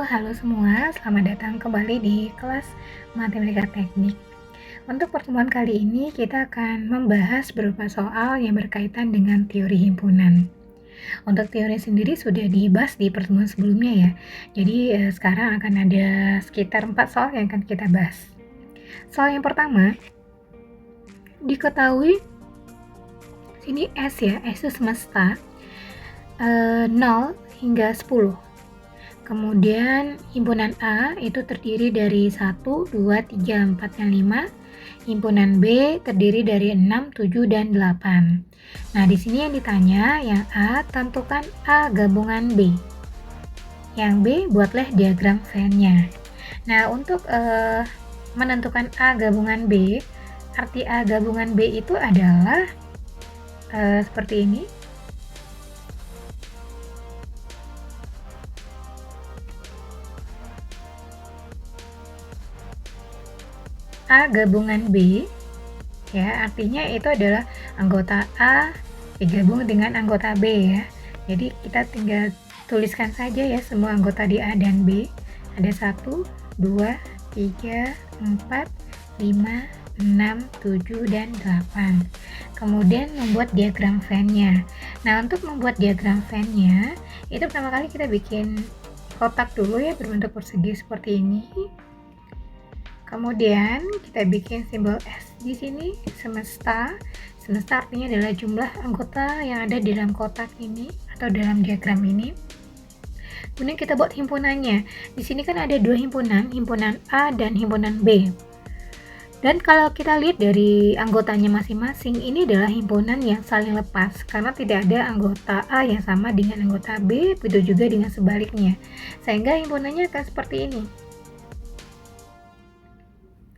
halo semua, selamat datang kembali di kelas Matematika Teknik. Untuk pertemuan kali ini kita akan membahas beberapa soal yang berkaitan dengan teori himpunan. Untuk teori sendiri sudah dibahas di pertemuan sebelumnya ya. Jadi sekarang akan ada sekitar 4 soal yang akan kita bahas. Soal yang pertama, diketahui sini S ya, S itu semesta 0 hingga 10. Kemudian himpunan A itu terdiri dari 1, 2, 3, 4, dan 5. Himpunan B terdiri dari 6, 7, dan 8. Nah, di sini yang ditanya, yang A, tentukan A gabungan B. Yang B, buatlah diagram Venn-nya. Nah, untuk menentukan A gabungan B, arti A gabungan B itu adalah seperti ini. A gabungan B ya, artinya itu adalah anggota A digabung dengan anggota B ya. Jadi kita tinggal tuliskan saja ya semua anggota di A dan B. Ada 1, 2, 3, 4, 5, 6, 7, dan 8. Kemudian membuat diagram Venn-nya. Nah, untuk membuat diagram Venn-nya, itu pertama kali kita bikin kotak dulu ya, berbentuk persegi seperti ini. Kemudian kita bikin simbol S di sini, semesta. Semesta artinya adalah jumlah anggota yang ada di dalam kotak ini atau dalam diagram ini. Kemudian kita buat himpunannya. Di sini kan ada dua himpunan, himpunan A dan himpunan B. Dan kalau kita lihat dari anggotanya masing-masing, ini adalah himpunan yang saling lepas karena tidak ada anggota A yang sama dengan anggota B, begitu juga dengan sebaliknya. Sehingga himpunannya akan seperti ini.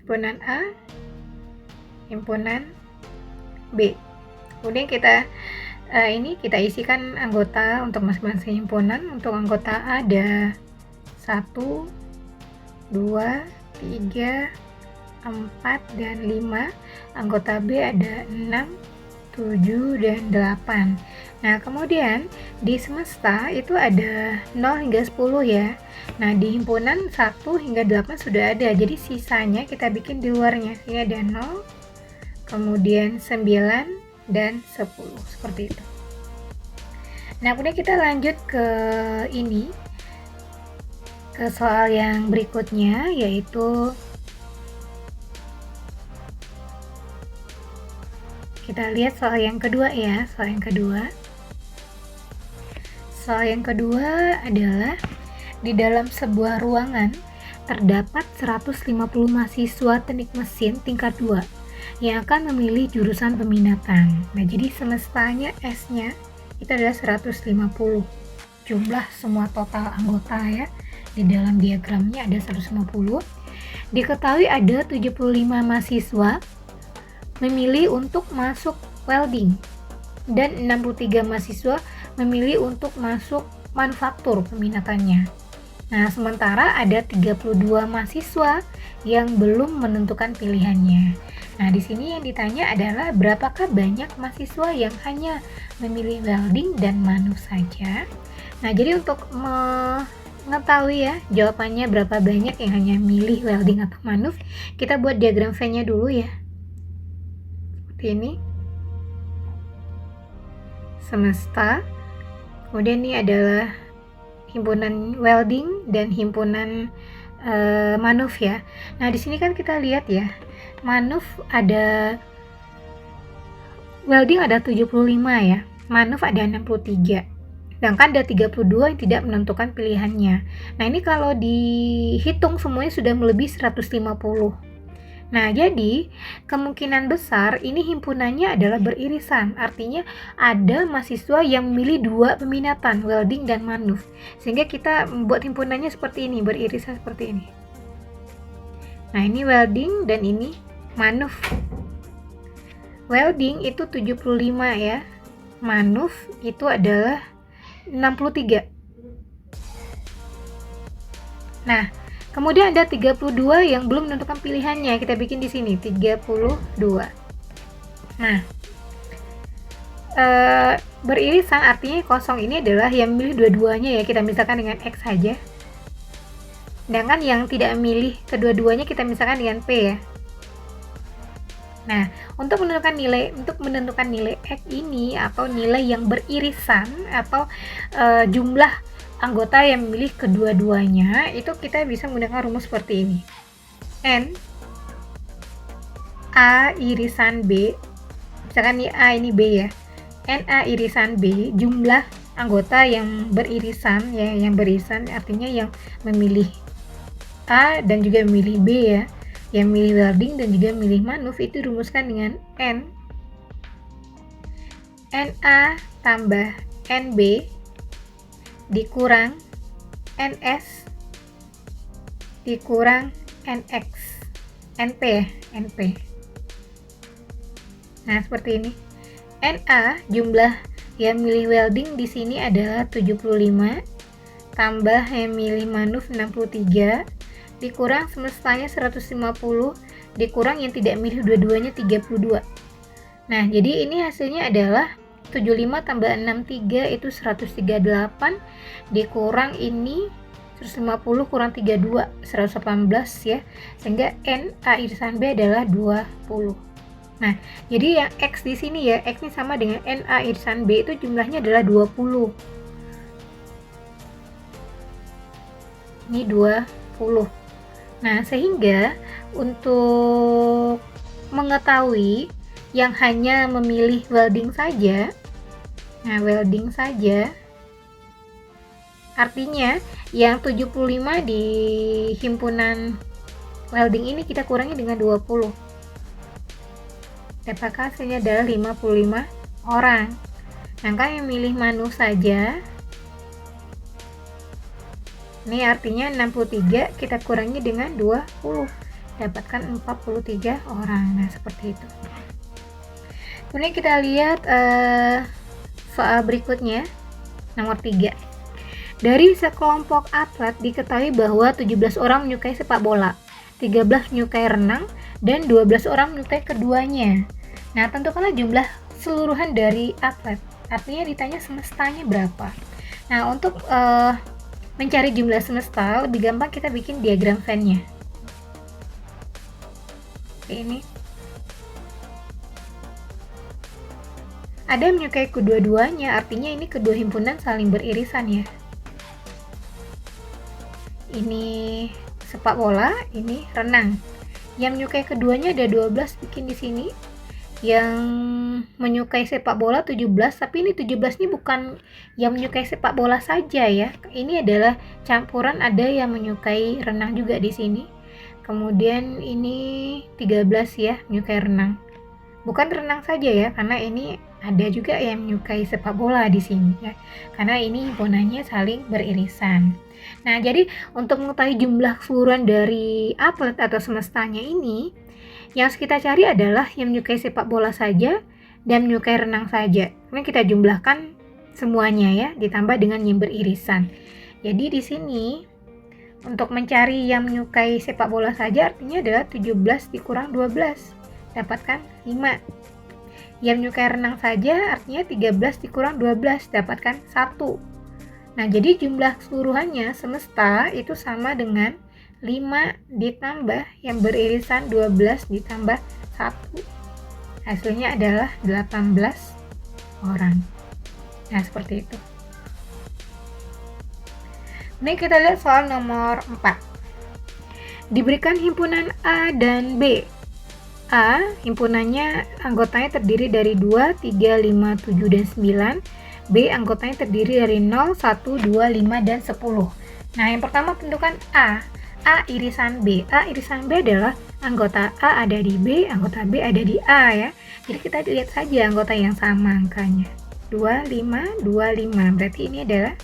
Himpunan A, himpunan B. Kemudian kita kita isikan anggota untuk masing-masing himpunan. Untuk anggota A ada 1, 2, 3, 4, dan 5. Anggota B ada 6, 7, dan 8. Nah, kemudian di semesta itu ada 0 hingga 10 ya. Nah, di himpunan 1 hingga 8 sudah ada, jadi sisanya kita bikin di luarnya. Ini ada 0, kemudian 9, dan 10, seperti itu. Nah, kemudian kita lanjut ke ini, ke soal yang berikutnya, yaitu kita lihat soal yang kedua ya. Soal yang kedua adalah di dalam sebuah ruangan terdapat 150 mahasiswa teknik mesin tingkat 2 yang akan memilih jurusan peminatan. Nah, jadi semestanya S-nya itu adalah 150. Jumlah semua total anggota ya. Di dalam diagramnya ada 150. Diketahui ada 75 mahasiswa memilih untuk masuk welding dan 63 mahasiswa memilih untuk masuk manufaktur peminatannya. Nah, sementara ada 32 mahasiswa yang belum menentukan pilihannya. Nah, di sini yang ditanya adalah berapakah banyak mahasiswa yang hanya memilih welding dan manuf saja. Nah, jadi untuk mengetahui ya jawabannya berapa banyak yang hanya milih welding atau manuf, kita buat diagram Venn-nya dulu ya. Seperti ini. Semesta. Kemudian ini adalah himpunan welding dan himpunan manuf ya. Nah, di sini kan kita lihat ya, manuf ada, welding ada 75 ya, manuf ada 63. Sedangkan ada 32 yang tidak menentukan pilihannya. Nah, ini kalau dihitung semuanya sudah melebihi 150. Nah, jadi kemungkinan besar ini himpunannya adalah beririsan. Artinya ada mahasiswa yang memilih dua peminatan, welding dan manuf. Sehingga kita membuat himpunannya seperti ini, beririsan seperti ini. Nah, ini welding dan ini manuf. Welding itu 75 ya. Manuf itu adalah 63. Nah, kemudian ada 32 yang belum menentukan pilihannya. Kita bikin di sini 32. Nah, beririsan artinya kosong ini adalah yang memilih dua-duanya ya. Kita misalkan dengan X saja. Sedangkan yang tidak memilih kedua-duanya kita misalkan dengan P ya. Nah, untuk menentukan nilai X ini atau nilai yang beririsan atau jumlah anggota yang memilih kedua-duanya, itu kita bisa menggunakan rumus seperti ini. N A irisan B, misalkan ini A ini B ya. N A irisan B, jumlah anggota yang beririsan ya, yang beririsan artinya yang memilih A dan juga memilih B ya, yang memilih welding dan juga memilih manuf, itu rumuskan dengan N NA tambah NB dikurang NS dikurang NX NP ya, NP. Nah, seperti ini. NA jumlah yang milih welding di sini adalah 75 tambah yang milih manuf 63 dikurang semestanya 150 dikurang yang tidak milih dua-duanya 32. Nah, jadi ini hasilnya adalah 75 tambah 63 itu 138 dikurang ini 150 kurang 32 118 ya, sehingga N A irisan B adalah 20. Nah, jadi yang X di sini ya, X ini sama dengan N A irisan B itu jumlahnya adalah 20. Ini 20. Nah, sehingga untuk mengetahui yang hanya memilih welding saja, nah welding saja, artinya yang 75 di himpunan welding ini kita kurangi dengan 20. Apakah hasilnya adalah 55 orang. Maka yang milih manuf saja, ini artinya 63 kita kurangi dengan 20, dapatkan 43 orang. Nah, seperti itu. Kemudian kita lihat soal berikutnya, nomor 3. Dari sekelompok atlet diketahui bahwa 17 orang menyukai sepak bola, 13 menyukai renang, dan 12 orang menyukai keduanya. Nah, tentukanlah jumlah keseluruhan dari atlet. Artinya ditanya semestanya berapa. Nah, untuk mencari jumlah semesta lebih gampang kita bikin diagram Venn-nya. Ini ada yang menyukai kedua-duanya, artinya ini kedua himpunan saling beririsan ya. Ini sepak bola, ini renang. Yang menyukai keduanya ada 12, bikin di sini. Yang menyukai sepak bola 17, tapi ini 17 ini bukan yang menyukai sepak bola saja ya. Ini adalah campuran, ada yang menyukai renang juga di sini. Kemudian ini 13 ya, menyukai renang. Bukan renang saja ya, karena ini ada juga yang menyukai sepak bola di sini ya. Karena ini himpunannya saling beririsan. Nah, jadi untuk mengetahui jumlah keseluruhan dari atlet atau semestanya ini, yang harus kita cari adalah yang menyukai sepak bola saja dan menyukai renang saja. Kemudian kita jumlahkan semuanya ya, ditambah dengan yang beririsan. Jadi di sini untuk mencari yang menyukai sepak bola saja artinya adalah 17 dikurang 12, dapatkan 5. Yang menyukai renang saja artinya 13 dikurang 12, dapatkan 1. Nah, jadi jumlah keseluruhannya semesta itu sama dengan 5 ditambah yang beririsan 12 ditambah 1. Hasilnya adalah 18 orang. Nah, seperti itu. Ini kita lihat soal nomor 4. Diberikan himpunan A dan B. A, himpunannya anggotanya terdiri dari 2, 3, 5, 7, dan 9. B, anggotanya terdiri dari 0, 1, 2, 5, dan 10. Nah, yang pertama tentukan A. A irisan B. A irisan B adalah anggota A ada di B, anggota B ada di A ya. Jadi kita lihat saja anggota yang sama angkanya. 2, 5, 2, 5. Berarti ini adalah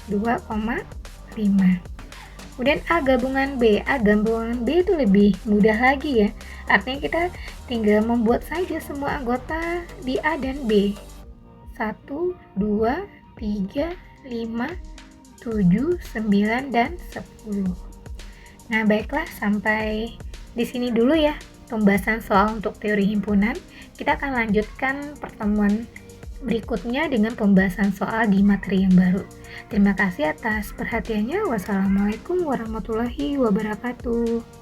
2,5. Kemudian A gabungan B. A gabungan B itu lebih mudah lagi ya. Artinya kita tinggal membuat saja semua anggota di A dan B. 1, 2, 3, 5, 7, 9, dan 10. Nah, baiklah, sampai di sini dulu ya pembahasan soal untuk teori himpunan. Kita akan lanjutkan pertemuan berikutnya dengan pembahasan soal di materi yang baru. Terima kasih atas perhatiannya. Wassalamualaikum warahmatullahi wabarakatuh.